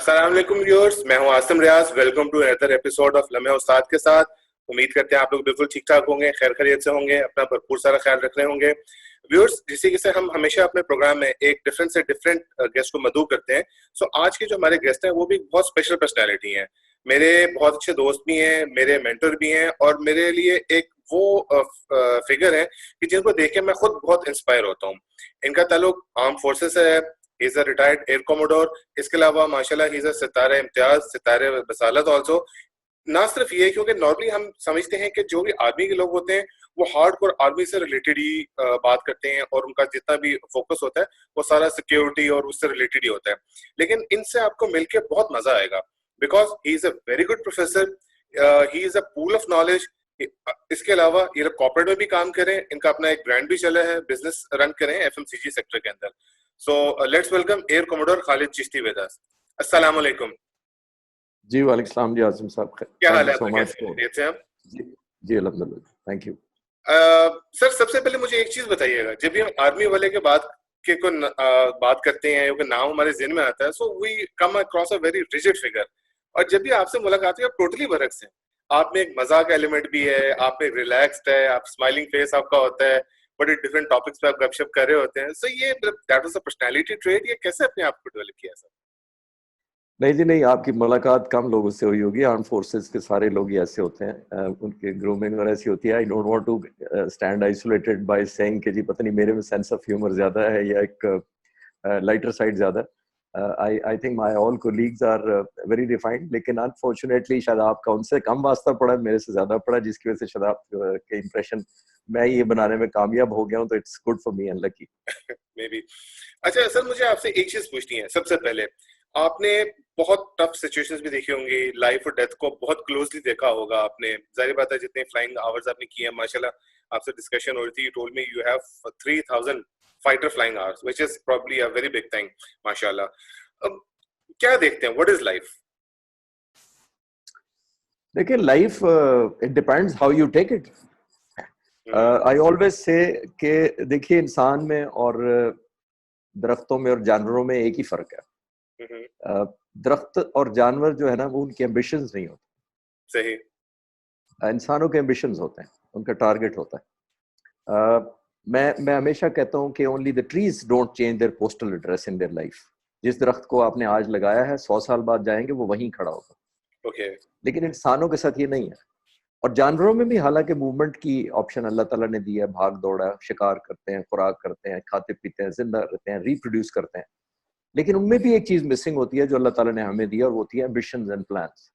अस्सलाम वालेकुम व्यूअर्स, मैं हूं Asim Riaz. Welcome to another episode of लम्हे उस्ताद के साथ। उम्मीद करते हैं आप लोग बिल्कुल ठीक ठाक होंगे, खैर खैरियत से होंगे, अपना भरपूर सारा ख्याल रख रहे होंगे। व्यूअर्स, जिस से हम हमेशा अपने प्रोग्राम में एक डिफरेंट से डिफरेंट गेस्ट को मदऊ करते हैं। सो आज के जो हमारे गेस्ट हैं वो भी बहुत स्पेशल पर्सनैलिटी हैं, मेरे बहुत अच्छे दोस्त भी हैं, मेरे मेंटर भी हैं और मेरे लिए एक वो फिगर है कि जिनको देख के मैं खुद बहुत इंस्पायर होता हूँ। इनका ताल्लुक आर्म फोर्सेस से है। He is a retired air commodore. इसके अलावा माशाल्लाह ही इज अ सितारे इम्तियाज, सितारे बसालत ऑल्सो। ना सिर्फ ये, क्योंकि नॉर्मली हम समझते हैं कि जो भी आर्मी के लोग होते हैं वो हार्डकोर आर्मी से रिलेटेड ही बात करते हैं और उनका जितना भी फोकस होता है वो सारा सिक्योरिटी और उससे रिलेटेड ही होता है। लेकिन इनसे आपको मिलके बहुत मजा आएगा, because he is a very good professor, he is a pool of knowledge. इसके अलावा ये लोग कॉर्पोरेट में भी काम करें, इनका अपना एक ब्रांड भी चला है, बिजनेस रन करें एफएमसीजी सेक्टर के अंदर। So let's welcome air commodore Khalid Chishti with us. अस्सलाम वालेकुम। जी वालेकुम सलाम जी आसिम साहब, क्या हाल है सो आपका? मच कैसे से आप? जी अल्हम्दुलिल्लाह, थैंक यू। सर, सबसे पहले मुझे एक चीज बताइएगा, जब भी हम आर्मी वाले के बात करते हैं, क्योंकि नाम हमारे जिन में आता है, so we come across a very rigid figure. और जब भी आपसे मुलाकात हुई आप टोटली बरक्स हैं। आप में एक मजाक एलिमेंट भी है, आप में रिलैक्स्ड है, आप स्माइलिंग फेस आपका होता है, बड़े डिफरेंट टॉपिक्स पे आप गपशप कर रहे होते हैं। सो ये that was a personality trait. ये कैसे अपने आप को डेवलप किया सर? नहीं जी नहीं, आपकी मुलाकात कम लोगों से हुई होगी। आर्म फोर्सेस के सारे लोग ही ऐसे होते हैं, उनके ग्रूमिंग और ऐसी होती है। I don't want to stand isolated by saying कि जी पता नहीं मेरे में सेंस ऑफ ह्यूमर ज्यादा है या एक लाइटर साइड ज्यादा। I think my all colleagues are very refined, लेकिन अनफॉर्चुनेटली शायद आपका उनसे कम वास्ता पड़ा, मेरे से ज्यादा पड़ा, जिसकी वजह से शायद आप के इंप्रेशन मैं ये बनाने में कामयाब हो गया हूँ। तो it's good for me and lucky may be. अच्छा सर, मुझे आपसे एक चीज पूछनी है। सबसे पहले, आपने बहुत टफ सिचुएशंस भी देखी होंगी, लाइफ और डेथ को बहुत क्लोजली देखा होगा आपने। जाहिर बात है, जितने फ्लाइंग आवर्स आपने किए हैं, माशाल्लाह आपसे डिस्कशन हो रही थी, you told me you have 3000 fighter flying hours, which is probably a very big thing, माशाल्लाह। अब क्या देखते हैं, व्हाट इज लाइफ? देखिए, life it depends how you take it. I always say कि देखिए, इंसान में और दरख्तों में और जानवरों में एक ही फर्क है। दरख्त और जानवर जो है ना, वो उनके एम्बिशंस नहीं होते। सही। इंसानों के एम्बिशंस होते हैं, उनका टारगेट होता है। मैं हमेशा कहता हूँ कि only the trees don't change their postal address in their life. जिस दरख्त को आपने आज लगाया है, 100 साल बाद जाएंगे वो वहीं खड़ा होगा। ओके। लेकिन इंसानों के साथ ये नहीं है। और जानवरों में भी हालांकि मूवमेंट की ऑप्शन अल्लाह ताला ने दी है, भाग दौड़ा, शिकार करते हैं, खुराक करते हैं, खाते पीते हैं, जिंदा रहते हैं, रिप्रोड्यूस करते हैं। लेकिन उनमें भी एक चीज मिसिंग होती है जो अल्लाह ताला ने हमें दी है, और वो होती है एम्बिशंस एंड प्लान्स।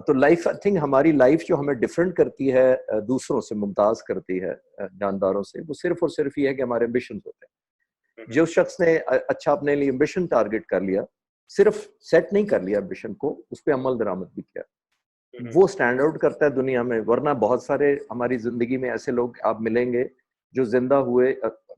तो लाइफ, आई थिंक हमारी लाइफ जो हमें डिफरेंट करती है, दूसरों से मुमताज करती है, जानदारों से, वो सिर्फ और सिर्फ ये है कि हमारे एम्बिशंस होते हैं। जो शख्स ने अच्छा अपने लिए एम्बिशन टारगेट कर लिया, सिर्फ सेट नहीं कर लिया एम्बिशन को, उस पर अमल दरामद भी किया, वो स्टैंड आउट करता है दुनिया में। वरना बहुत सारे हमारी जिंदगी में ऐसे लोग आप मिलेंगे जो जिंदा हुए,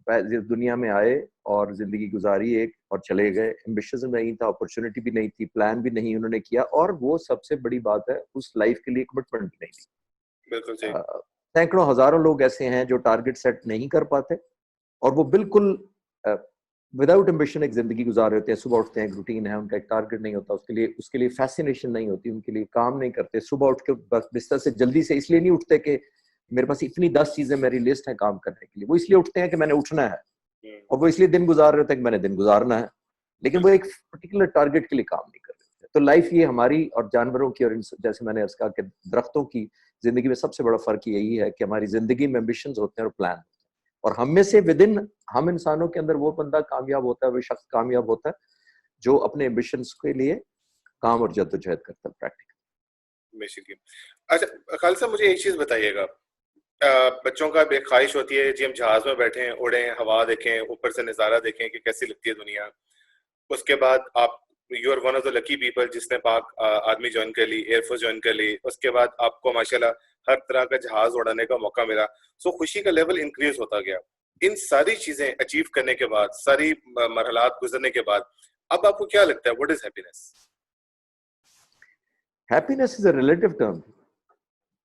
दुनिया में आए और जिंदगी गुजारी एक और चले गए। एम्बिशन नहीं था, अपॉर्चुनिटी भी नहीं थी, प्लान भी नहीं उन्होंने किया, और वो सबसे बड़ी बात है, उस लाइफ के लिए कमिटमेंट भी नहीं थी। बिल्कुल सही। सैकड़ों हजारों लोग ऐसे हैं जो टारगेट सेट नहीं कर पाते, और वो बिल्कुल विदाउट एम्बिशन एक जिंदगी गुजार रहे होते हैं। सुबह उठते हैं, एक रूटीन है, उनका एक टारगेट नहीं होता, उसके लिए फैसिनेशन नहीं होती, उनके लिए काम नहीं करते। सुबह उठ के बिस्तर से जल्दी से इसलिए नहीं उठते कि मेरे पास इतनी 10 चीजें मेरी लिस्ट है काम करने के लिए, वो इसलिए उठते हैं कि मैंने उठना है, और वो इसलिए दिन गुजार रहे होते हैं कि मैंने दिन गुजारना है, लेकिन वो एक पर्टिकुलर टारगेट के लिए काम नहीं कर रहे। तो लाइफ ये हमारी और जानवरों की, और जैसे मैंने अर्ज कहा कि दरख्तों की जिंदगी में सबसे बड़ा फर्क यही है कि हमारी जिंदगी में एम्बिशन होते हैं और प्लान, और हम में से विदिन हम इंसानों के अंदर वो बंदा कामयाब होता है, वो शख्स कामयाब होता है जो अपने एम्बिशंस के लिए काम और जद्दोजहद करता है प्रैक्टिकल बेसिकली। अच्छा खालिद, मुझे एक चीज बताइएगा। बच्चों का एक ख्वाहिश होती है जी हम जहाज में बैठे, उड़े, हवा देखें, ऊपर से नजारा देखें कि कैसी लगती है दुनिया। उसके बाद आप, you are one of the lucky people जिसने पाक आर्मी ज्वाइन कर ली, एयरफोर्स ज्वाइन कर ली। उसके बाद आपको माशाल्लाह हर तरह का जहाज उड़ाने का मौका मिला। सो खुशी का लेवल इंक्रीज होता गया। इन सारी चीजें अचीव करने के बाद, सारी मरहलात गुजरने के बाद, अब आपको क्या लगता है, what is happiness? Happiness is a relative term.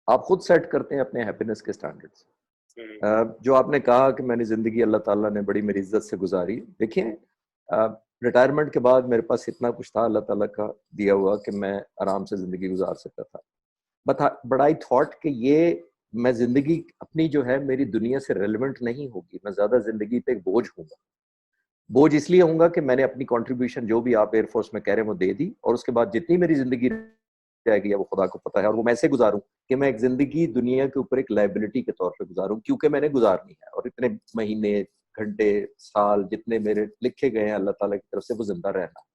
आप खुद सेट करते हैं अपने हैप्पीनेस के स्टैंडर्ड्स। जो आपने कहा कि मैंने जिंदगी अल्लाह ताला ने बड़ी मेरी इज्जत से गुजारी, देखिए रिटायरमेंट के बाद मेरे पास इतना कुछ था अल्लाह ताला का दिया हुआ कि मैं आराम से जिंदगी गुजार सकता था। बट आई थॉट कि ये मैं जिंदगी अपनी जो है मेरी दुनिया से रेलेवेंट नहीं होगी, मैं ज्यादा जिंदगी पे एक बोझ हूँ। बोझ इसलिए होऊंगा कि मैंने अपनी कंट्रीब्यूशन जो भी आप एयरफोर्स में कह रहे हैं वो दे दी, और उसके बाद जितनी मेरी जिंदगी जाएगी वो खुदा को पता है, और वो मैं ऐसे गुजारूं कि मैं एक जिंदगी दुनिया के ऊपर एक लाइबिलिटी के तौर पे गुजारूं, क्योंकि मैंने गुजारनी है, और इतने महीने, घंटे, साल जितने मेरे लिखे गए हैं अल्लाह ताला की तरफ से, वो जिंदा रहना।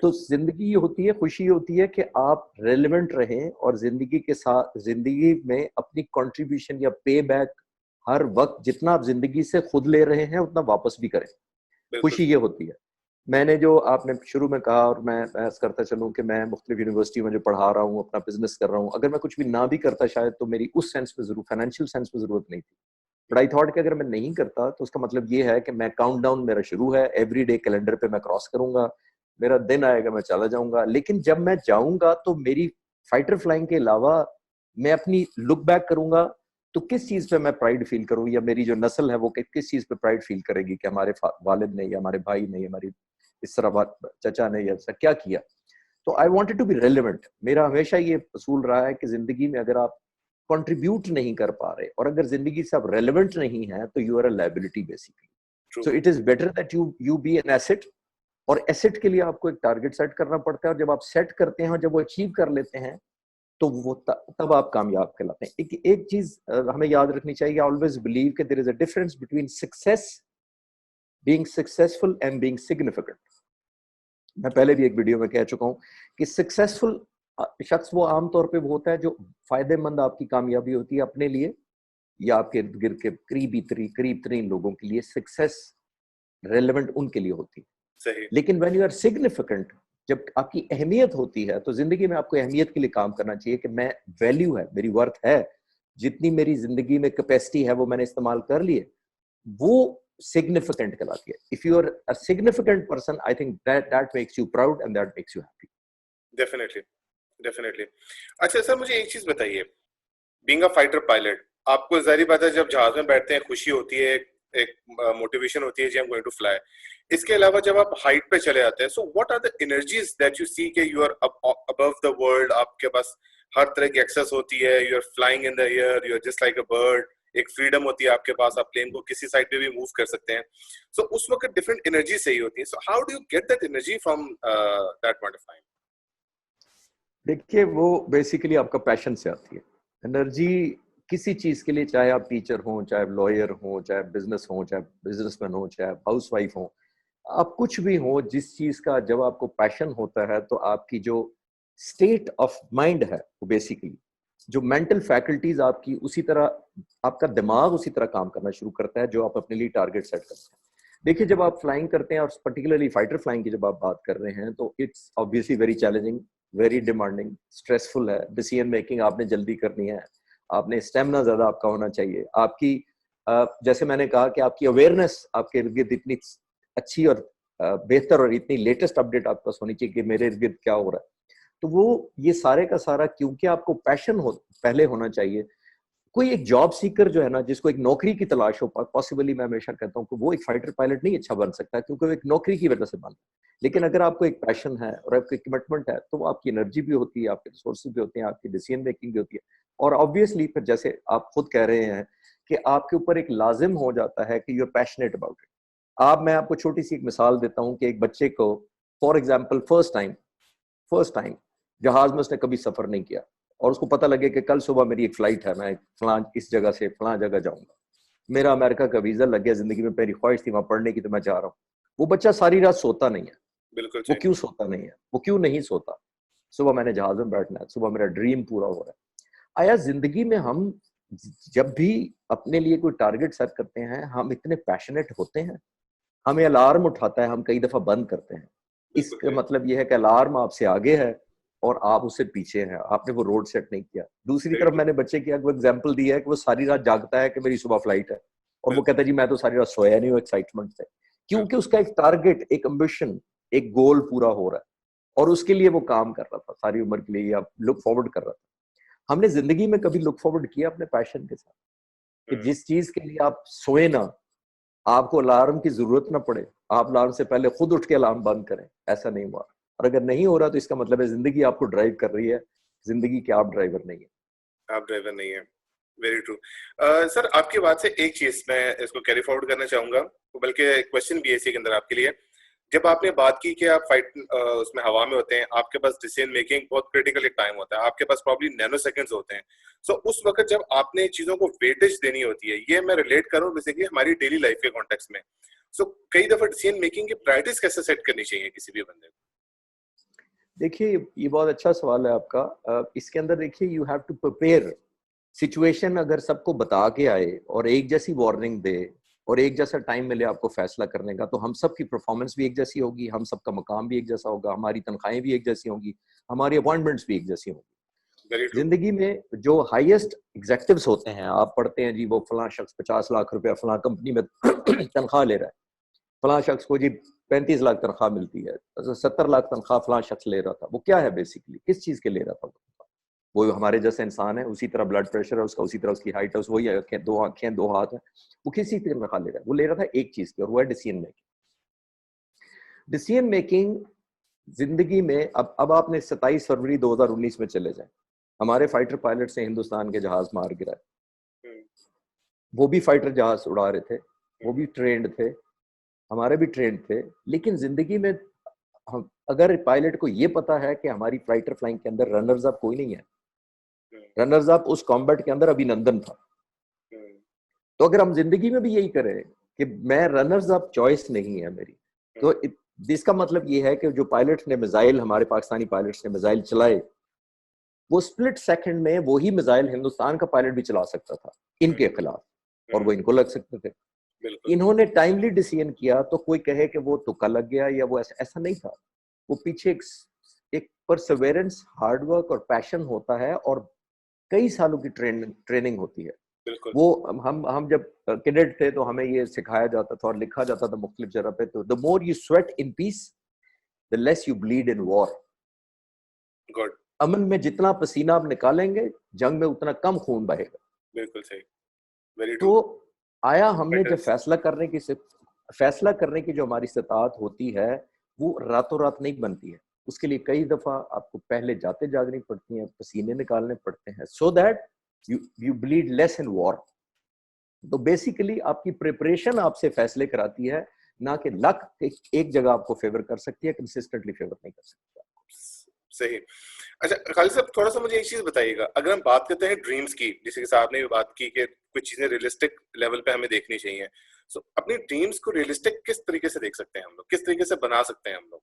तो जिंदगी ये होती है, खुशी होती है कि आप रेलेवेंट रहें और जिंदगी के साथ, जिंदगी में अपनी कंट्रीब्यूशन या पे बैक हर वक्त जितना आप जिंदगी से खुद ले रहे हैं उतना वापस भी करें। खुशी ये होती है। मैंने जो आपने शुरू में कहा, और मैं बहस करता चलूं कि मैं मुख्तलिफ यूनिवर्सिटी में जो पढ़ा रहा हूँ, अपना बिजनेस कर रहा हूँ, अगर मैं कुछ भी ना भी करता शायद तो मेरी उस सेंस में जरूर, फाइनेंशियल सेंस में जरूरत नहीं थी। बट आई थॉट कि अगर मैं नहीं करता तो उसका मतलब ये है कि मैं काउंटडाउन मेरा शुरू है, एवरी डे कैलेंडर पे मैं क्रॉस करूंगा, मेरा दिन आएगा, मैं चला जाऊंगा। लेकिन जब मैं जाऊंगा तो मेरी फाइटर फ्लाइंग के अलावा मैं अपनी लुक बैक करूंगा तो किस चीज पे मैं प्राइड फील करूं, या मेरी जो नस्ल है वो किस चीज पे प्राइड फील करेगी कि हमारे वालिद ने या हमारे भाई ने, हमारी इस तरह चचा ने या ऐसा क्या किया। तो I wanted to be relevant. मेरा हमेशा ये असूल रहा है कि जिंदगी में अगर आप कंट्रीब्यूट नहीं कर पा रहे और अगर जिंदगी से आप रेलेवेंट नहीं है तो you are a liability basically. So it is better that you be an asset, और एसेट के लिए आपको एक टारगेट सेट करना पड़ता है, और जब आप सेट करते हैं और जब वो अचीव कर लेते हैं तो वो तब आप कामयाब कहलाते हैं। एक चीज हमें याद रखनी चाहिए, ऑलवेज बिलीव कि there is a difference between success, being successful and being significant. मैं पहले भी एक वीडियो में कह चुका हूं कि सक्सेसफुल शख्स वो आमतौर पे वो होता है जो फायदेमंद आपकी कामयाबी होती है अपने लिए या आपके इर्द गिर्द के करीब तरीन लोगों के लिए सक्सेस रेलेवेंट उनके लिए होती है। सही। लेकिन व्हेन यू आर सिग्निफिकेंट, जब आपकी अहमियत होती है तो जिंदगी में आपको अहमियत के लिए काम करना चाहिए कि मैं वैल्यू है, मेरी वर्थ है, जितनी मेरी जिंदगी में कैपेसिटी है वो मैंने इस्तेमाल कर ली है, वो सिग्निफिकेंट कहलाती है। If you are a significant person, I think that makes you proud and that makes you happy. Definitely. अच्छा सर, मुझे एक चीज बताइए, बीइंग अ फाइटर पायलट, आपको जाहिर बात है जब जहाज में बैठते हैं खुशी होती है, एक मोटिवेशन होती है जी I am going to fly. इसके अलावा जब आप हाइट पे चले जाते हैं, so what are the energies that you see के you are above the world, आपके पास हर तरह की एक्सेस होती है, you are flying in the air, you are just like a bird, एक फ्रीडम होती है आपके पास, आप प्लेन को किसी साइड पे भी मूव कर सकते हैं। सो उस वक्त डिफरेंट एनर्जी सही होती है। So how do you get that energy from that point of time? देखिए, वो बेसिकली आपका पैशन से आती है एनर्जी किसी चीज के लिए, चाहे आप टीचर हो, चाहे लॉयर हो, चाहे बिजनेस हो, चाहे बिजनेसमैन हो, चाहे हाउसवाइफ हो, आप कुछ भी हो, जिस चीज का जब आपको पैशन होता है तो आपकी जो स्टेट ऑफ माइंड है वो बेसिकली जो मेंटल फैकल्टीज आपकी उसी तरह आपका दिमाग उसी तरह काम करना शुरू करता है जो आप अपने लिए टारगेट सेट करते हैं। देखिए, जब आप फ्लाइंग करते हैं और पर्टिकुलरली फाइटर फ्लाइंग की जब आप बात कर रहे हैं तो it's obviously very challenging, very demanding, stressful है। डिसीजन मेकिंग आपने जल्दी करनी है, आपने स्टेमिना ज्यादा आपका होना चाहिए, आपकी जैसे मैंने कहा कि आपकी अवेयरनेस आपके इर्द गिर्द इतनी अच्छी और बेहतर और इतनी लेटेस्ट अपडेट आपके पास होनी चाहिए कि मेरे इर्द गिर्द क्या हो रहा है। तो वो ये सारे का सारा क्योंकि आपको पैशन हो पहले होना चाहिए। कोई एक जॉब सीकर जो है ना, जिसको एक नौकरी की तलाश हो, पॉसिबली मैं हमेशा कहता हूँ कि वो एक फाइटर पायलट नहीं अच्छा बन सकता क्योंकि वो एक नौकरी की वजह से बन। लेकिन अगर आपको एक पैशन है और आपको कमिटमेंट है तो आपकी एनर्जी भी होती है, आपके रिसोर्सेज भी होते हैं, आपकी डिसीजन मेकिंग भी होती है। और ऑब्वियसली फिर जैसे आप खुद कह रहे हैं कि आपके ऊपर एक लाजिम हो जाता है कि you are passionate about it. मैं आपको छोटी सी एक मिसाल देता हूँ कि एक बच्चे को फॉर एग्जाम्पल फर्स्ट टाइम जहाज में उसने कभी सफर नहीं किया और उसको पता लगे कि कल सुबह मेरी एक फ्लाइट है, मैं फलां इस जगह से फलां जगह जाऊंगा, मेरा अमेरिका का वीजा लग गया, जिंदगी में मेरी ख्वाहिश थी वहां पढ़ने की तो मैं जा रहा हूँ। वो बच्चा सारी रात सोता नहीं है। बिल्कुल। वो क्यों सोता नहीं है? वो क्यों नहीं सोता? सुबह मैंने जहाज में बैठना है, सुबह मेरा ड्रीम पूरा हो रहा है। आया जिंदगी में हम जब भी अपने लिए कोई टारगेट सेट करते हैं हम इतने पैशनेट होते हैं, हमें अलार्म उठाता है, हम कई दफा बंद करते हैं। इसका मतलब यह है कि अलार्म आपसे आगे है और आप उससे पीछे हैं, आपने वो रोड सेट नहीं किया। दूसरी तरफ मैंने बच्चे की वो एग्जांपल दिया है कि वो सारी रात जागता है कि मेरी सुबह फ्लाइट है और वो कहता है जी मैं तो सारी रात सोया नहीं हूँ एक्साइटमेंट से, क्योंकि उसका एक टारगेट, एक एम्बिशन, एक गोल पूरा हो रहा है और उसके लिए वो काम कर रहा था सारी उम्र के लिए या लुक फॉरवर्ड कर रहा था। हमने जिंदगी में कभी लुक फॉरवर्ड किया अपने पैशन के साथ कि जिस चीज के लिए आप सोए ना आपको अलार्म की जरूरत ना पड़े, आप अलार्म से पहले खुद उठ के अलार्म बंद करें, ऐसा नहीं हुआ। और अगर नहीं हो रहा तो इसका मतलब है जिंदगी आपको ड्राइव कर रही है, जिंदगी के आप ड्राइवर नहीं है। आप ड्राइवर नहीं है। Very true. सर आपकी बात से एक चीज मैं इसको कैरी फॉरवर्ड करना चाहूंगा, बल्कि क्वेश्चन भी है इसी के अंदर आपके लिए। जब आपने बात की कि आप फाइट उसमें हवा में होते हैं, आपके पास डिसीजन मेकिंग बहुत क्रिटिकल एक टाइम होता है, आपके पास प्रॉब्ली नैनो सेकंड्स होते हैं। सो उस वक्त जब आपने चीजों को वेटेज देनी होती है, ये मैं रिलेट करूं बेसिकली हमारी डेली लाइफ के कॉन्टेक्स्ट में। सो कई दफा डिसीजन मेकिंग की प्रायोरिटीज कैसे सेट करनी चाहिए किसी भी बंदे को? देखिए ये बहुत अच्छा सवाल है आपका। इसके अंदर देखिए you have to prepare. Situation अगर सबको बता के आए और एक जैसी वार्निंग दे और एक जैसा टाइम मिले आपको फैसला करने का, तो हम सब की परफॉर्मेंस भी एक जैसी होगी, हम सबका मकाम भी एक जैसा होगा, हमारी तनख्वाहें भी एक जैसी होंगी, हमारी अपॉइंटमेंट्स भी एक जैसी होंगी। Very true. जिंदगी में जो हाईएस्ट एग्जेक्टिव्स होते हैं, आप पढ़ते हैं जी वो फलां शख्स 50 लाख रुपया फलां कंपनी में तनख्वाह ले रहा है, फलां शख्स को जी 35 लाख तनख्वाह मिलती है, 70 लाख तनख्वाह फलां शख्स ले रहा था। वो क्या है बेसिकली, किस चीज के ले रहा था? वो हमारे जैसे इंसान है, उसी तरह ब्लड प्रेशर है उसका, उसी तरह उसकी हाइट है, वही आंखें, दो आंखें दो हाथ है, वो किसी तरह खा ले रहा है। वो ले रहा था एक चीज की, और वो है डिसीजन मेकिंग। डिसीजन मेकिंग जिंदगी में अब आपने 27 फरवरी 2019 में चले जाए, हमारे फाइटर पायलट से हिंदुस्तान के जहाज मार गिराए। वो भी फाइटर जहाज उड़ा रहे थे, वो भी ट्रेंड थे, हमारे भी ट्रेंड थे। लेकिन जिंदगी में हम, अगर पायलट को ये पता है कि हमारी फाइटर फ्लाइंग के अंदर रनर्स अप कोई नहीं है, रनर्स अप उस कॉम्बैट के अंदर अभिनंदन था, तो अगर हम जिंदगी में भी यही करें कि मैं रनर्स अप चॉइस नहीं है मेरी, तो इसका मतलब ये है कि जो पायलट ने मिसाइल, हमारे पाकिस्तानी पायलट्स ने मिसाइल चलाए, वो स्प्लिट सेकंड में वही मिसाइल हिंदुस्तान का पायलट भी चला सकता था इनके खिलाफ, और वो इनको लग सकते थे। इन्होंने टाइमली डिसीजन किया, तो कोई कहे कि वो तुक्का लग गया या वो ऐसा नहीं था। वो पीछे एक परसेवेरेंस, हार्डवर्क और पैशन होता है, और कई सालों की ट्रेनिंग होती है। वो हम जब कैडेट थे तो हमें ये सिखाया जाता था और लिखा जाता था मुख्तलिफ जगह पे, तो the more you sweat in peace the less you bleed in war. Good. अमन में जितना पसीना आप निकालेंगे, जंग में उतना कम खून बहेगा। बिल्कुल सही। Very true. तो आया हमने जब फैसला करने की जो हमारी इस्तात होती है, वो रातों रात नहीं बनती है। उसके लिए कई दफा आपको पहले जाते जागनी पड़ती है, पसीने निकालने पड़ते हैं, so that you bleed less in war. तो बेसिकली आपकी प्रिपरेशन आपसे फैसले कराती है, ना कि लक एक जगह आपको फेवर कर सकती है, कंसिस्टेंटली फेवर नहीं कर सकती। सही। अच्छा खालिद साहब, थोड़ा सा मुझे एक चीज बताइएगा, अगर हम बात करते हैं ड्रीम्स की, जैसे कि साहब ने भी बात की कि कुछ चीजें रियलिस्टिक लेवल पे हमें देखनी चाहिए, सो अपनी ड्रीम्स को रियलिस्टिक किस तरीके से देख सकते हैं हम लोग, किस तरीके से बना सकते हैं हम लोग?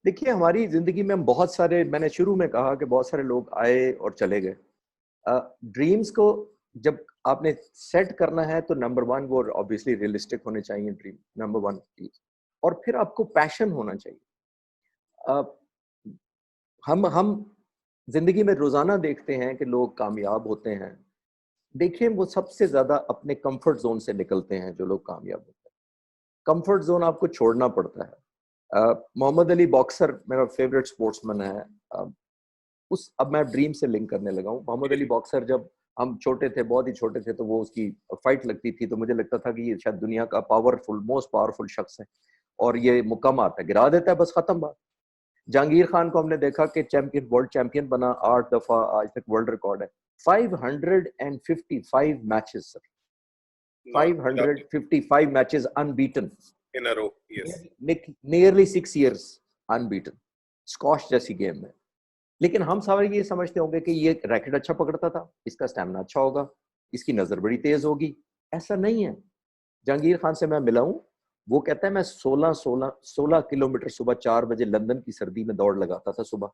देखिए हमारी जिंदगी में हम बहुत सारे, मैंने शुरू में कहा कि बहुत सारे लोग आए और चले गए। ड्रीम्स को जब आपने सेट करना है तो नंबर वन वो ऑब्वियसली रियलिस्टिक होने चाहिए ड्रीम, नंबर वन चीज। और फिर आपको पैशन होना चाहिए। हम जिंदगी में रोजाना देखते हैं कि लोग कामयाब होते हैं। देखिए वो सबसे ज्यादा अपने कंफर्ट जोन से निकलते हैं जो लोग कामयाब होते हैं। कंफर्ट जोन आपको छोड़ना पड़ता है। मोहम्मद अली बॉक्सर मेरा फेवरेट स्पोर्ट्समैन है। अब मैं ड्रीम से लिंक करने लगा हूँ। मोहम्मद अली बॉक्सर, जब हम छोटे थे, बहुत ही छोटे थे, तो वो उसकी फाइट लगती थी तो मुझे लगता था कि ये शायद दुनिया का मोस्ट पावरफुल शख्स है, और ये मुक्का मारता है, गिरा देता है, बस खत्म बात। जहांगीर खान को हमने देखा कि वर्ल्ड चैंपियन बना 8 दफा, आज तक वर्ल्ड रिकॉर्ड है 555 matches sir, 555 matches unbeaten in a row. Yes. Nearly 6 years unbeaten, squash जैसी गेम में। लेकिन हम सारे ये समझते होंगे कि ये रैकेट अच्छा पकड़ता था, इसका स्टैमिना अच्छा होगा, इसकी नजर बड़ी तेज होगी। ऐसा नहीं है। जहांगीर खान से मैं मिला हूं, वो कहता है मैं 16 किलोमीटर सुबह 4 बजे लंदन की सर्दी में दौड़ लगाता था सुबह,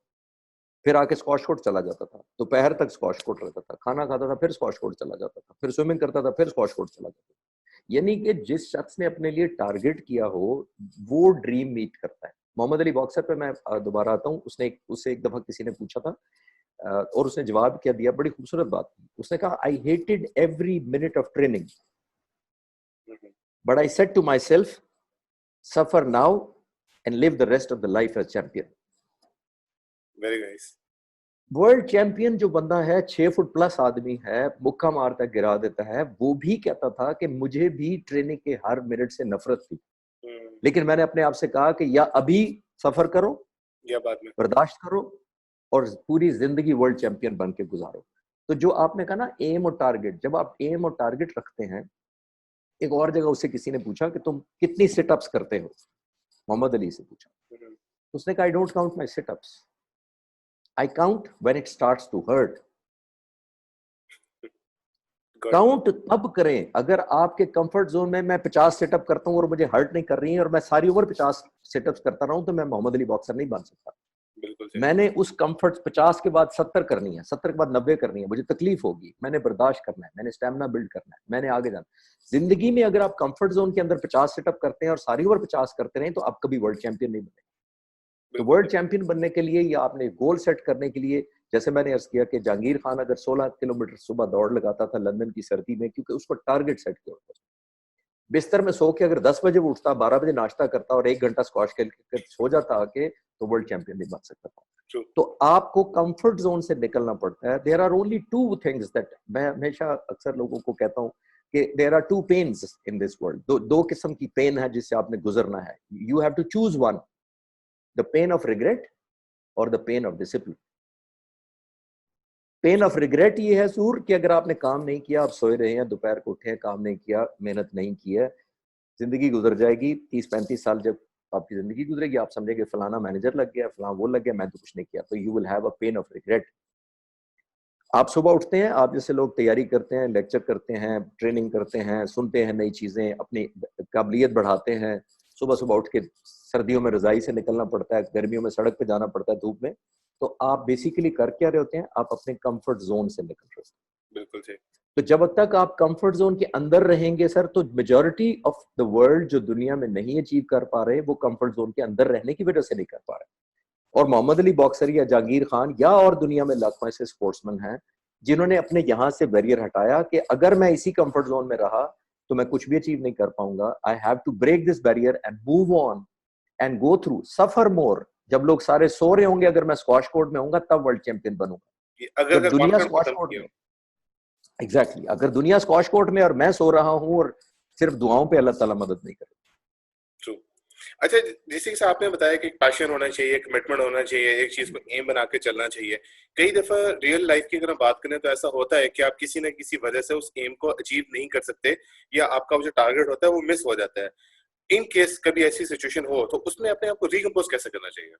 फिर आके स्क्वाश कोर्ट चला जाता था, दोपहर तक स्क्वाश कोर्ट रहता था, खाना खाता था, फिर स्क्वाश कोर्ट चला जाता था, फिर स्विमिंग करता था, फिर स्क्वाश कोर्ट चला जाता था। यानी कि जिस शख्स ने अपने लिए टारगेट किया हो वो ड्रीम मीट करता है। मोहम्मद अली बॉक्सर पे मैं दोबारा आता हूँ। उससे एक दफा किसी ने पूछा था और उसने जवाब क्या दिया, बड़ी खूबसूरत बात। उसने कहा I hated every minute of training but I said to myself suffer now and live the rest of the life as champion. Very nice. World champion जो बंदा है 6 फुट प्लस आदमी है, मुक्का मारता गिरा देता है, वो भी कहता था कि मुझे भी ट्रेनिंग के हर मिनट से नफरत थी, लेकिन मैंने अपने आप से कहा कि या अभी सफर करो या बाद में बर्दाश्त करो और पूरी जिंदगी वर्ल्ड चैंपियन बन के गुजारो। तो जो आपने कहा ना एम और टारगेट, जब आप एम और टारगेट रखते हैं, एक और जगह उससे किसी ने पूछा कि तुम कितनी सिटअप्स करते हो, मोहम्मद अली से पूछा, उसने कहा I don't count my situps, I count when it starts to hurt. Count तब करें अगर आपके कंफर्ट जोन में मैं 50 सेटअप करता हूं और मुझे हर्ट नहीं कर रही है और मैं सारी ओवर 50 सेटअप्स करता रहूं, तो मैं मोहम्मद अली बॉक्सर नहीं बन सकता। बिल्कुल मैंने उस कंफर्ट 50 के बाद 70 करनी है, 70 के बाद 90 करनी है, मुझे तकलीफ होगी, मैंने बर्दाश्त करना है, मैंने स्टेमिना बिल्ड करना है, मैंने आगे जाना। जिंदगी में अगर आप कंफर्ट जोन के अंदर 50 सेटअप करते हैं और सारी ओवर 50 करते रहे, तो आप कभी वर्ल्ड चैंपियन नहीं बने। तो वर्ल्ड चैंपियन बनने के लिए या आपने गोल सेट करने के लिए, जैसे मैंने अर्ज किया कि जहांगीर खान अगर 16 किलोमीटर सुबह दौड़ लगाता था लंदन की सर्दी में, क्योंकि उसको टारगेट सेट किया होता था। बिस्तर में सो के अगर 10 बजे वो उठता, 12 बजे नाश्ता करता और 1 घंटा स्क्वाश खेल के सो जाता आके, तो वर्ल्ड चैंपियन नहीं बन सकता था। तो आपको कंफर्ट जोन से निकलना पड़ता है। There are only 2 things that, मैं हमेशा अक्सर लोगों को कहता हूं कि there are 2 pains in this world. दो किस्म की पेन है जिससे आपने गुजरना है। You have to choose one, the pain of regret और the pain of discipline. Pain of regret ये है सूर कि अगर आपने काम नहीं किया, आप सोए रहे हैं, दोपहर को उठे हैं, काम नहीं किया, मेहनत नहीं की है, जिंदगी गुजर जाएगी। 30-35 साल जब आपकी जिंदगी गुजरेगी, आप समझेंगे फलाना मैनेजर लग गया, फलाना वो लग गया, मैं तो कुछ नहीं किया। तो you will have a pen of regret. आप सुबह उठते हैं, आप जैसे लोग तैयारी करते हैं, लेक्चर करते हैं, ट्रेनिंग करते हैं, सुनते हैं नई चीजें, अपनी काबिलियत बढ़ाते हैं, सुबह सुबह उठ के सर्दियों में रजाई से निकलना पड़ता है, गर्मियों में सड़क पे जाना पड़ता है धूप में, तो आप बेसिकली कर क्या रहे होते हैं? आप अपने कंफर्ट जोन से निकल रहे होते हैं। बिल्कुल जी। तो जब तक आप कंफर्ट जोन के अंदर रहेंगे सर, तो मेजॉरिटी ऑफ द वर्ल्ड जो दुनिया में नहीं अचीव कर पा रहे, वो कंफर्ट जोन के अंदर रहने की वजह से नहीं कर पा रहे। और मोहम्मद अली बॉक्सर या जहांगीर खान या और दुनिया में लाखों ऐसे स्पोर्ट्समैन हैं जिन्होंने अपने यहां से बैरियर हटाया कि अगर मैं इसी कंफर्ट जोन में रहा तो मैं कुछ भी अचीव नहीं कर पाऊंगा। I have to break this barrier and move on and go through, suffer more. जब लोग सारे सो रहे होंगे, अगर मैं स्क्वाश कोर्ट में होऊंगा, तब वर्ल्ड चैंपियन बनूंगा। अगर जब दुनिया कॉन्फिडेंस स्क्वाश खत्म कोर्ट किया में, एग्जैक्टली, अगर दुनिया स्क्वाश कोर्ट में और मैं सो रहा हूं और सिर्फ दुआओं पे अल्लाह ताला मदद नहीं करे। ट्रू। अच्छा, जैसे कि आपने बताया कि पैशन होना चाहिए, कमिटमेंट होना चाहिए, एक चीज को एम बना के चलना चाहिए। कई दफा रियल लाइफ की अगर हम बात करें तो ऐसा होता है कि आप किसी न किसी वजह से उस एम को अचीव नहीं कर सकते, या आपका जो टारगेट होता है वो मिस हो जाता है। इन केस कभी ऐसी सिचुएशन हो तो उसमें अपने आप को रिकम्पोज कैसे करना चाहिए?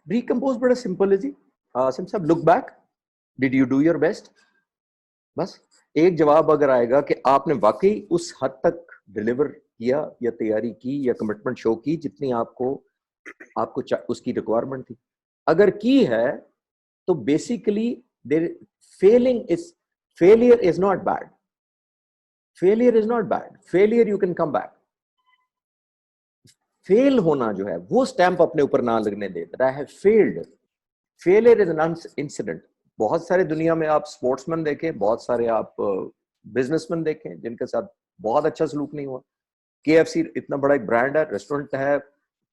रिकम्पोज बड़ा सिंपल है जी। आसिम साहब, look back, did you do your best? बस एक जवाब अगर आएगा कि आपने वाकई उस हद तक डिलीवर किया या तैयारी की या कमिटमेंट शो की जितनी आपको उसकी रिक्वायरमेंट थी। अगर की है तो basically failure is not bad. Failure is not bad. Failure you can come back. Fail होना जो है वो स्टैंप अपने ऊपर ना लगने दे। I have failed. Failure is an incident. बहुत सारे दुनिया में आप स्पोर्ट्समैन देखें, बहुत सारे आप बिजनेसमैन देखें जिनके साथ बहुत अच्छा सलूक नहीं हुआ। KFC इतना बड़ा एक ब्रांड है, रेस्टोरेंट है।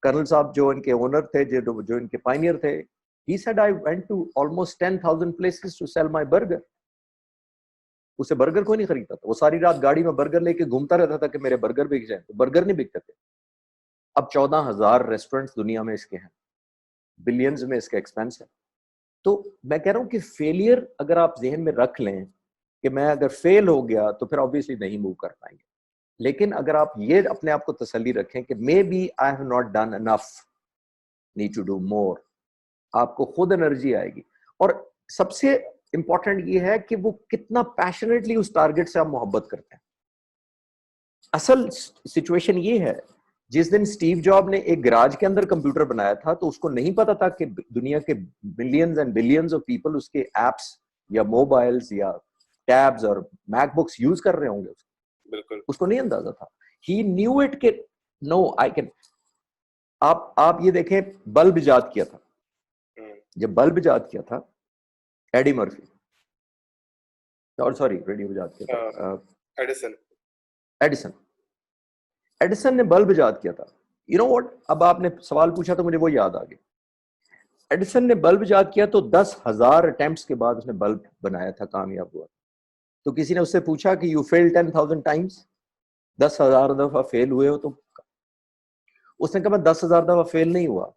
कर्नल साहब जो इनके ओनर थे, जो इनके पायनियर थे, he said I went to almost 10,000 places to sell my burger। उसे बर्गर कोई नहीं खरीदता था। वो सारी रात गाड़ी में बर्गर लेके घूमता रहता था कि मेरे बर्गर बिक जाए, तो बर्गर नहीं बिकते थे। अब 14,000 रेस्टोरेंट्स दुनिया में इसके हैं, बिलियंस में इसका एक्सपेंस है। तो मैं कह रहा हूं कि फेलियर अगर आप जहन में रख लें कि मैं अगर फेल हो गया तो फिर ऑब्वियसली नहीं मूव कर पाएंगे। लेकिन अगर आप ये अपने आप को तसल्ली रखें कि maybe I have not done enough, need to do more, आपको खुद एनर्जी आएगी। और सबसे इंपॉर्टेंट ये है कि वो कितना पैशनेटली उस टारगेट से आप मोहब्बत करते हैं। असल सिचुएशन ये है, जिस दिन स्टीव जॉब ने एक गराज के अंदर कंप्यूटर बनाया था तो उसको नहीं पता था कि दुनिया के millions and billions of people उसके एप्स या मोबाइल्स या टैब्स और मैकबुक्स यूज कर रहे होंगे। बिल्कुल, उसको नहीं अंदाजा था। ही न्यू इट के नो आई कैन। आप ये देखें, बल्ब इजाद किया था, जब बल्ब इजाद किया था एडी मर्फी, और सॉरी रेडियो इजाद किया था एडिसन एडिसन एडिसन ने बल्ब इजाद किया था। यू नो व्हाट, अब आपने सवाल पूछा तो मुझे वो याद आ गया। एडिसन ने बल्ब इजाद किया तो 10,000 अटेम्प्ट्स के बाद उसने बल्ब बनाया था, कामयाब हुआ। तो किसी ने उससे पूछा कि यू फेल 10,000 टाइम्स, 10,000 दफा फेल हुए हो तुम? उसने कहा मैं 10,000 दफा फेल नहीं हुआ,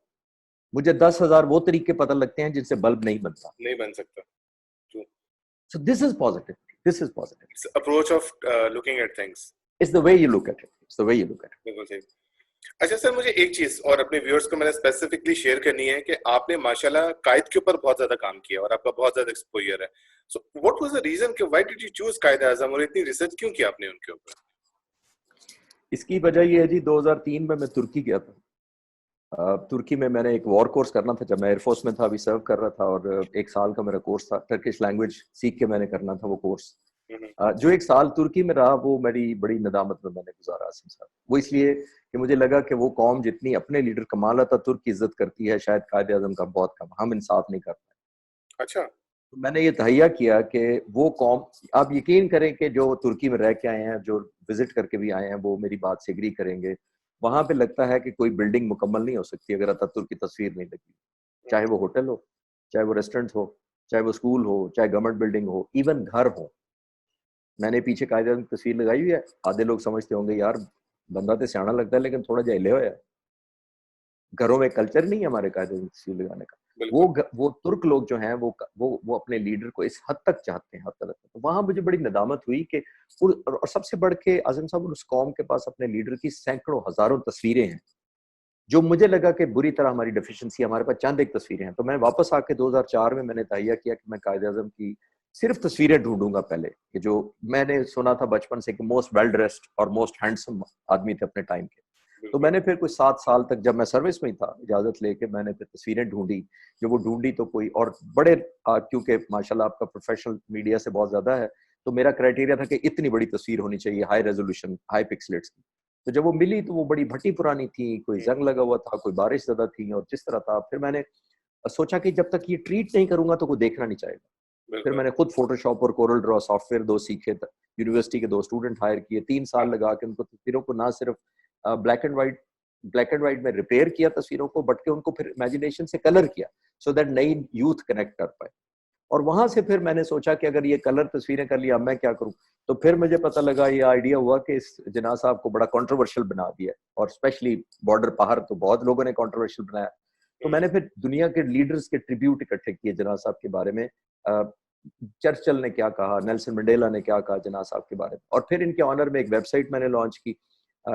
मुझे 10,000 वो तरीके पता लगते हैं जिनसे बल्ब नहीं बनता। नहीं बन सकता। True. So this is positive. This is positive. It's approach of looking at things. It's the way you look at it. It's the way you look at it. बिल्कुल सही। अच्छा सर, मुझे एक चीज और अपने व्यूअर्स को मैंने स्पेसिफिकली शेयर करनी है कि आपने माशाल्लाह कायद के ऊपर बहुत ज्यादा काम किया और आपका बहुत ज्यादा एक्सपोजर है। So what was the reason कि why did you choose Quaid Azam और इतनी रिसर्च क्यों किया आपने उनके ऊपर? इसकी वजह ये है जी, 2003 में मैं तुर्की गया था। तुर्की में मैंने एक वॉर कोर्स करना था, जब मैं एयरफोर्स में था, अभी सर्व कर रहा था, और 1 साल का मेरा कोर्स था, टर्किश लैंग्वेज सीख के मैंने करना था वो कोर्स। जो 1 साल तुर्की में रहा वो मेरी बड़ी नदामत में मैंने गुजारा आसिम साहब। वो इसलिए कि मुझे लगा कि वो कौम जितनी अपने लीडर कमाल अतातुर्क की इज्जत करती है, शायद कायद आजम का बहुत कम, हम इंसाफ नहीं कर पाए। अच्छा। तो मैंने ये तहैया किया कि वो कौम, आप यकीन करें कि जो तुर्की में रह के आए हैं, जो विजिट करके भी आए हैं, वो मेरी बात से एग्री करेंगे। वहां पे लगता है कि कोई बिल्डिंग मुकम्मल नहीं हो सकती अगर अतातुर्क की तस्वीर नहीं लगी, चाहे वो होटल हो, चाहे वो रेस्टोरेंट हो, चाहे वो स्कूल हो, चाहे गवर्नमेंट बिल्डिंग हो, इवन घर हो। मैंने पीछे कायदे आज़म की तस्वीर लगाई हुई है। आधे लोग समझते होंगे यार बंदा तो सियाना लगता है लेकिन थोड़ा जहिले हो है। घरों में कल्चर नहीं है हमारे कायदे आज़म की तस्वीर लगाने का। वो तुर्क लोग जो हैं वो अपने लीडर को इस हद तक चाहते हैं, हद तक। तो वहां मुझे बड़ी नदामत हुई कि और सबसे बढ़ के आज़म साहब, उस कौम के पास अपने लीडर की सैकड़ों हजारों तस्वीरें हैं, जो मुझे लगा कि बुरी तरह हमारी डेफिशिएंसी, हमारे पास चंद एक तस्वीरें हैं। तो मैं वापस आके 2004 में मैंने तहैया किया कि मैं कायद आज़म की सिर्फ तस्वीरें ढूंढूंगा पहले, कि जो मैंने सुना था बचपन से कि मोस्ट वेल ड्रेस्ड और मोस्ट हैंडसम आदमी थे अपने टाइम के। तो मैंने फिर कुछ 7 साल तक, जब मैं सर्विस में ही था, इजाजत लेके मैंने फिर तस्वीरें ढूंढी। जो वो ढूंढी तो कोई और बड़े, क्योंकि माशाल्लाह आपका प्रोफेशनल मीडिया से बहुत ज्यादा है, तो मेरा क्राइटेरिया था कि इतनी बड़ी तस्वीर होनी चाहिए, हाई रेजोल्यूशन, हाई पिक्सलेट्स की। तो जब वो मिली तो वो बड़ी भट्टी पुरानी थी, कोई जंग लगा हुआ था, कोई बारिश ज्यादा थी, और जिस तरह था, फिर मैंने सोचा कि जब तक ये ट्रीट नहीं करूंगा तो कोई देखना नहीं चाहेगा। फिर मैंने खुद फोटोशॉप और कोरल ड्रॉ सॉफ्टवेयर 2 सीखे, यूनिवर्सिटी के 2 स्टूडेंट हायर किए, 3 साल लगा के उनको तस्वीरों को ना सिर्फ ब्लैक एंड व्हाइट में रिपेयर किया तस्वीरों को, बट के उनको फिर इमेजिनेशन से कलर किया, सो दैट नई यूथ कनेक्ट कर पाए। और वहां से फिर मैंने सोचा कि अगर ये कलर तस्वीरें कर लिया, अब मैं क्या करूं। तो फिर मुझे पता लगा, ये आइडिया हुआ कि इस जिन्ना साहब को बड़ा कंट्रोवर्शियल बना दिया, और स्पेशली बॉर्डर पहाड़ तो बहुत लोगों ने कंट्रोवर्शियल बनाया। तो मैंने फिर दुनिया के लीडर्स के ट्रिब्यूट इकट्ठे किए जिन्ना साहब के बारे में। चर्चिल ने क्या कहा, नेल्सन मंडेला ने क्या कहा जिन्ना साहब के बारे में, और फिर इनके ऑनर में एक वेबसाइट मैंने लॉन्च की।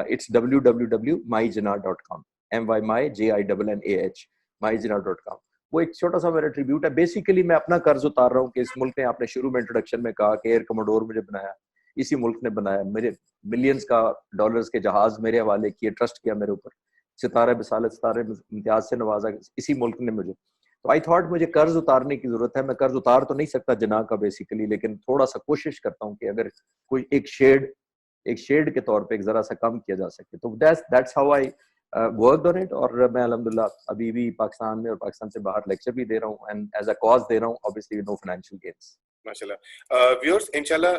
It's www.myjinnah.com, MYMYJINNAH, myjinnah.com। वो एक छोटा सा मेरा ट्रिब्यूट है। बेसिकली मैं अपना कर्ज उतार रहा हूँ कि इस मुल्क ने, आपने शुरू में इंट्रोडक्शन में कहा कि एयर कमोडोर मुझे बनाया, इसी मुल्क ने बनाया, मेरे मिलियंस का डॉलर्स के जहाज मेरे हवाले किए, ट्रस्ट किया मेरे ऊपर, सितारे बिसालत, सितारे इम्तियाज से नवाजा इसी मुल्क ने मुझे। तो आई थॉट मुझे कर्ज उतारने की जरूरत है। मैं कर्ज उतार तो नहीं सकता जिन्ना का बेसिकली, लेकिन थोड़ा सा कोशिश करता हूँ कि अगर कोई एक शेड के तौर पे एक जरा सा कम किया जा सके। तो that's how I worked on it. और मैं अल्हम्दुलिल्लाह अभी भी पाकिस्तान में और पाकिस्तान से बाहर लेक्चर भी दे रहा हूँ, एंड एज अ कॉज दे रहा हूँ, ऑब्वियसली नो फाइनेंशियल गेन्स। माशाल्लाह। व्यूअर्स, इंशाल्लाह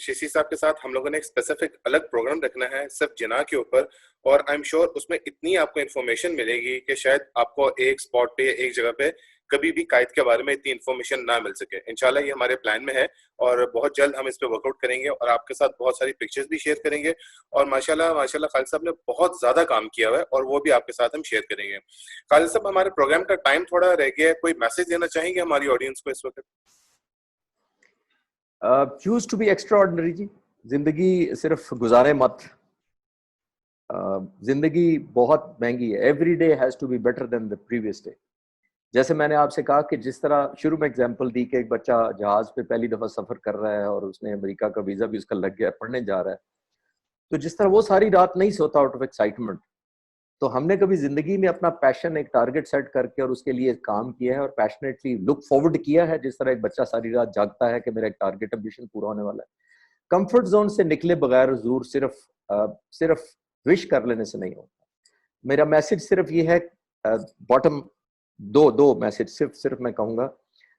शीशी साहब के साथ हम लोगों ने एक स्पेसिफिक अलग प्रोग्राम रखना है सिर्फ जिन्ना के ऊपर, और आई एम श्योर उसमें इतनी आपको इन्फॉर्मेशन मिलेगी कि शायद आपको एक स्पॉट पे, एक जगह पे कभी भी कायद के बारे में इतनी इन्फॉर्मेशन ना मिल सके। इंशाल्लाह ये हमारे प्लान में है और बहुत जल्द हम इस पे वर्कआउट करेंगे और आपके साथ बहुत सारी पिक्चर्स भी शेयर करेंगे। और माशाल्लाह माशाल्लाह खालिद साहब ने बहुत ज्यादा काम किया हुआ है और वो भी आपके साथ हम शेयर करेंगे। खालिद साहब, हमारे प्रोग्राम का टाइम थोड़ा रह गया है, कोई मैसेज देना चाहेंगे हमारी ऑडियंस को इस वक्त? चूज टू बी एक्स्ट्राऑर्डिनरी जी। जिंदगी सिर्फ गुजारे मत। जिंदगी बहुत महंगी है। Every day has to be better than the previous day. जैसे मैंने आपसे कहा कि जिस तरह शुरू में एग्जांपल दी कि एक बच्चा जहाज पे पहली दफा सफर कर रहा है और उसने अमेरिका का वीजा भी उसका लग गया, पढ़ने जा रहा है, तो जिस तरह वो सारी रात नहीं सोता आउट ऑफ एक्साइटमेंट, तो हमने कभी जिंदगी में अपना पैशन, एक टारगेट सेट करके और उसके लिए काम किया है और पैशनेटली लुक फॉरवर्ड किया है, जिस तरह एक बच्चा सारी रात जागता है कि मेरा एक टारगेट, एम्बिशन पूरा होने वाला है। कंफर्ट जोन से निकले बगैर हुजूर सिर्फ विश कर लेने से नहीं होता। मेरा मैसेज सिर्फ ये है, बॉटम दो मैसेज सिर्फ मैं कहूंगा।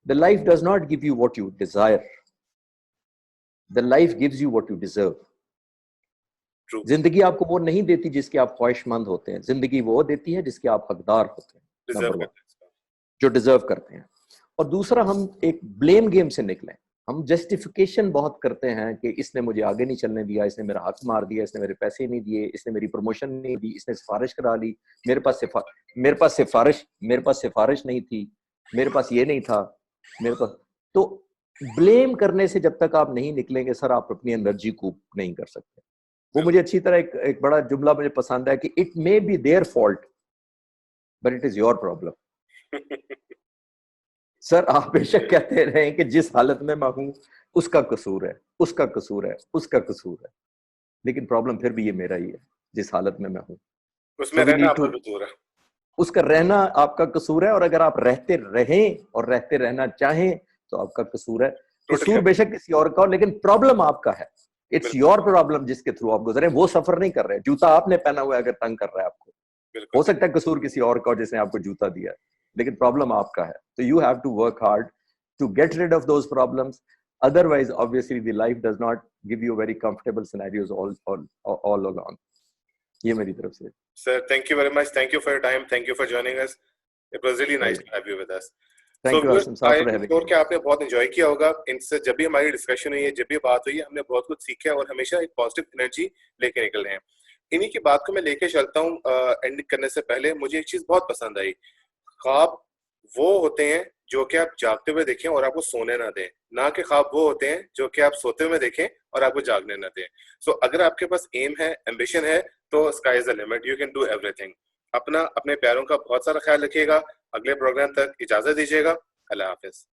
The life does not give you what you desire, the life gives you what you deserve. जिंदगी आपको वो नहीं देती जिसके आप ख्वाहिशमंद होते हैं, जिंदगी वो देती है जिसके आप हकदार होते हैं। नंबर 1। जो डिजर्व करते हैं। और दूसरा, हम एक ब्लेम गेम से निकलें। हम जस्टिफिकेशन बहुत करते हैं कि इसने मुझे आगे नहीं चलने दिया, इसने मेरा हक मार दिया, इसने मेरे पैसे नहीं दिए, इसने मेरी प्रमोशन नहीं दी, इसने सिफारिश करा ली, मेरे पास सिफारिश नहीं थी, मेरे पास ये नहीं था, मेरे पास। तो ब्लेम करने से जब तक आप नहीं निकलेंगे सर, आप अपनी एनर्जी कूप नहीं कर सकते। वो मुझे अच्छी तरह एक बड़ा जुमला मुझे पसंद है कि it may be their fault but it is your problem. Sir आप बेशक कहते रहे कि जिस हालत में मैं हूं उसका कसूर है, उसका कसूर है, उसका कसूर है, लेकिन प्रॉब्लम फिर भी ये मेरा ही है जिस हालत में मैं हूं। उसमें रहना आपका कसूर है, उसका रहना आपका कसूर है। और अगर आप रहते रहें और रहते रहना चाहें तो आपका कसूर है। कसूर बेशक किसी और का हो, लेकिन प्रॉब्लम आपका है। इट्स योर प्रॉब्लम जिसके थ्रू आप गुजरे। वो सफर नहीं कर रहे। जूता आपने पहना हुआ है, अगर तंग कर रहा है आपको, हो सकता है कसूर किसी और का हो जिसने आपको जूता दिया है, लेकिन प्रॉब्लम आपका है। तो you have to work hard to get rid of those problems. Otherwise, obviously, the life does not give you very comfortable scenarios all along. ये मेरी तरफ से। Sir, thank you very much. Thank you for your time. Thank you for joining us. It was really nice to have you with us. Thank you, Asim साहब, for having me. कि आपने बहुत enjoy किया होगा इनसे। जब भी हमारी डिस्कशन हुई है, जब भी बात हुई है, हमने बहुत कुछ सीखा है और हमेशा एक पॉजिटिव एनर्जी लेके निकल रहे हैं। इन्हीं की बात को मैं लेके चलता हूँ। एंड करने से पहले मुझे एक चीज बहुत पसंद आई। ख्वाब वो होते हैं जो कि आप जागते हुए देखें और आपको सोने ना दें, ना कि ख्वाब वो होते हैं जो कि आप सोते हुए देखें और आपको जागने ना दें। सो अगर आपके पास एम है, एम्बिशन है, तो sky is the limit, you can do everything. अपने प्यारों का बहुत सारा ख्याल रखिएगा। अगले प्रोग्राम तक इजाजत दीजिएगा। अल्लाह हाफिज।